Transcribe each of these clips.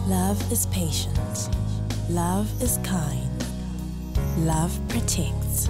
Love is patient. Love is kind. Love protects.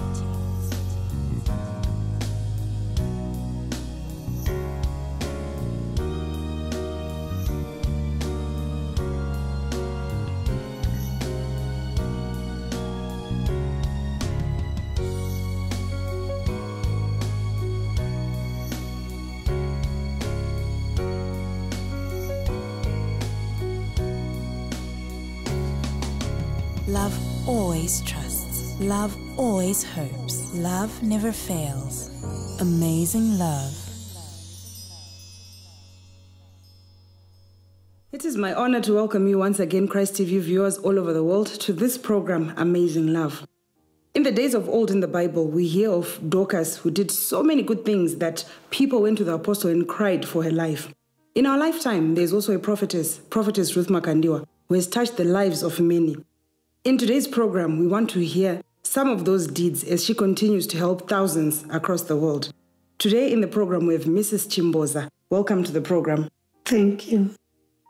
Love always trusts. Love always hopes. Love never fails. Amazing love. It is my honor to welcome you once again, Christ TV viewers all over the world, to this program, Amazing Love. In the days of old in the Bible, we hear of Dorcas, who did so many good things that people went to the apostle and cried for her life. In our lifetime, there's also a Prophetess Ruth Makandiwa, who has touched the lives of many. In today's program, we want to hear some of those deeds as she continues to help thousands across the world. Today in the program, we have Mrs. Chimboza. Welcome to the program. Thank you.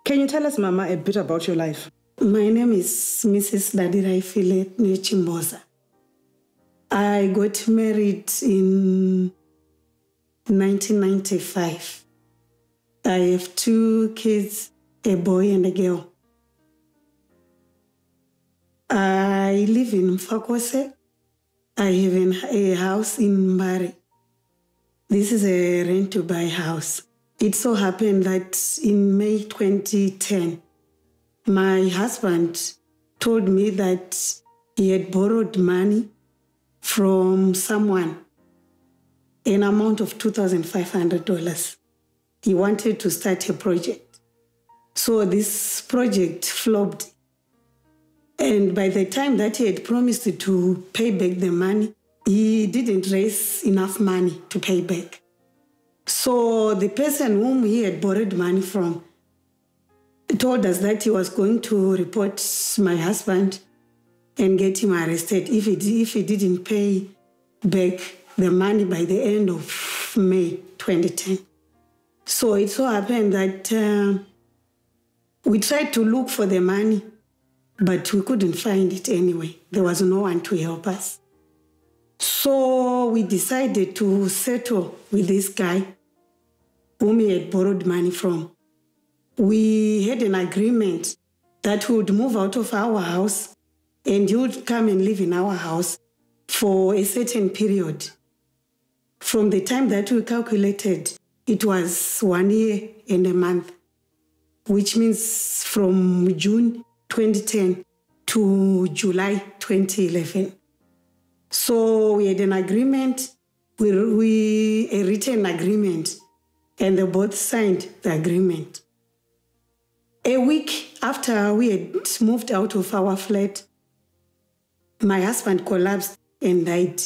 Can you tell us, Mama, a bit about your life? My name is Mrs. Dadirai Philip Chimboza. I got married in 1995. I have 2 kids, a boy and a girl. I live in Mfakose. I have a house in Mbari. This is a rent-to-buy house. It so happened that in May 2010, my husband told me that he had borrowed money from someone, an amount of $2,500. He wanted to start a project. So this project flopped. And by the time that he had promised to pay back the money, he didn't raise enough money to pay back. So the person whom he had borrowed money from told us that he was going to report my husband and get him arrested if he didn't pay back the money by the end of May 2010. So it so happened that we tried to look for the money, but we couldn't find it anyway. There was no one to help us. So we decided to settle with this guy whom he had borrowed money from. We had an agreement that we would move out of our house and he would come and live in our house for a certain period. From the time that we calculated, it was 1 year and a month, which means from June 2010 to July 2011. So we had an agreement, a written agreement, and they both signed the agreement. A week after we had moved out of our flat, my husband collapsed and died.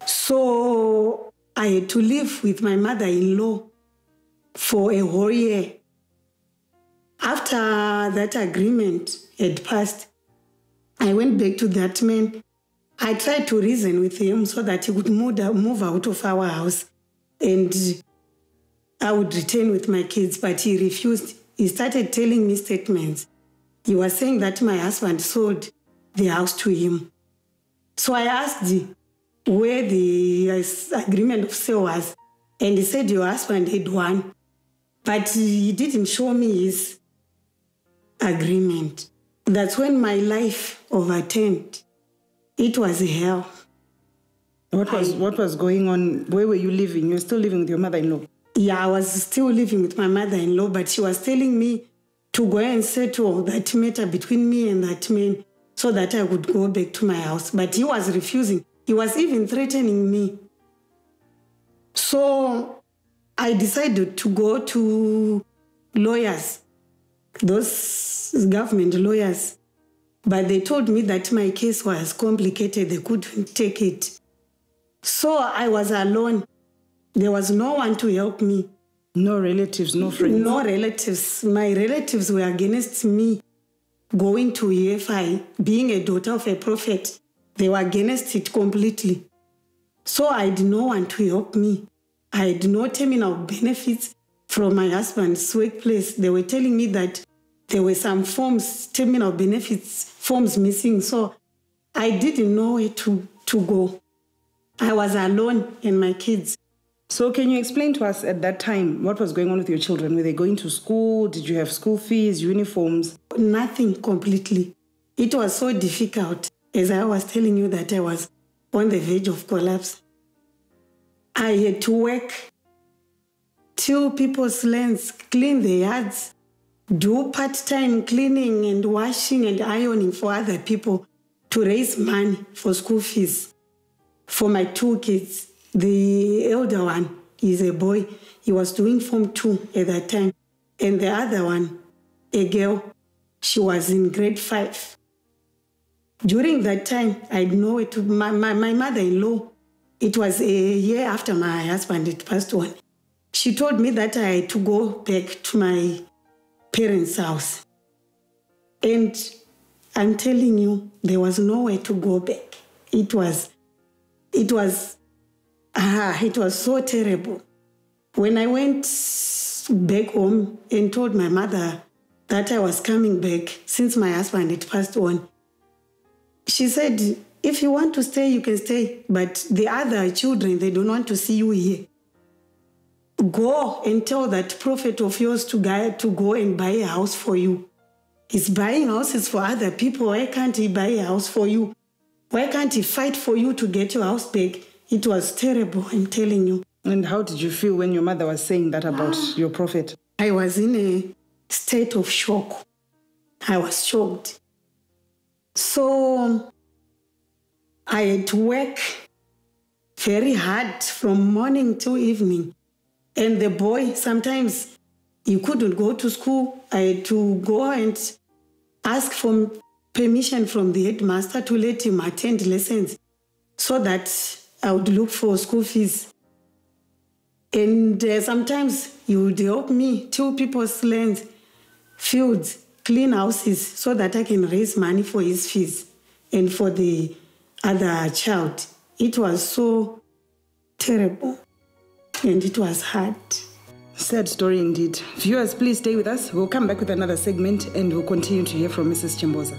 So I had to live with my mother-in-law for a whole year. After that agreement had passed, I went back to that man. I tried to reason with him so that he would move out of our house and I would return with my kids, but he refused. He started telling me statements. He was saying that my husband sold the house to him. So I asked where the agreement of sale was, and he said your husband had won, but he didn't show me his agreement. That's when my life overturned. It was hell. What was going on? Where were you living? You were still living with your mother-in-law? Yeah, I was still living with my mother-in-law, but she was telling me to go and settle that matter between me and that man so that I would go back to my house. But he was refusing. He was even threatening me. So I decided to go to lawyers, those government lawyers. But they told me that my case was complicated. They couldn't take it. So I was alone. There was no one to help me. No relatives, no friends? No relatives. My relatives were against me going to EFI, being a daughter of a prophet. They were against it completely. So I had no one to help me. I had no terminal benefits from my husband's workplace. They were telling me that there were some forms, terminal benefits forms missing. So I didn't know where to go. I was alone and my kids. So can you explain to us at that time what was going on with your children? Were they going to school? Did you have school fees, uniforms? Nothing completely. It was so difficult. As I was telling you that I was on the verge of collapse. I had to work, till people's lands, clean the yards, do part-time cleaning and washing and ironing for other people to raise money for school fees for my 2 kids. The elder one is a boy. He was doing Form 2 at that time. And the other one, a girl, she was in grade 5. During that time, I know where to, my mother-in-law, it was a year after my husband had passed on. She told me that I had to go back to my parents' house. And I'm telling you, there was nowhere to go back. It was so terrible. When I went back home and told my mother that I was coming back since my husband had passed on, she said, if you want to stay, you can stay. But the other children, they don't want to see you here. Go and tell that prophet of yours to go and buy a house for you. He's buying houses for other people. Why can't he buy a house for you? Why can't he fight for you to get your house back? It was terrible, I'm telling you. And how did you feel when your mother was saying that about your prophet? I was in a state of shock. I was shocked. So I had to work very hard from morning till evening. And the boy, sometimes he couldn't go to school. I had to go and ask for permission from the headmaster to let him attend lessons so that I would look for school fees. And sometimes he would help me till people's lands, fields, clean houses so that I can raise money for his fees and for the other child. It was so terrible and it was hard. Sad story indeed. Viewers, please stay with us. We'll come back with another segment and we'll continue to hear from Mrs. Chimboza.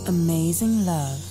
Amazing love.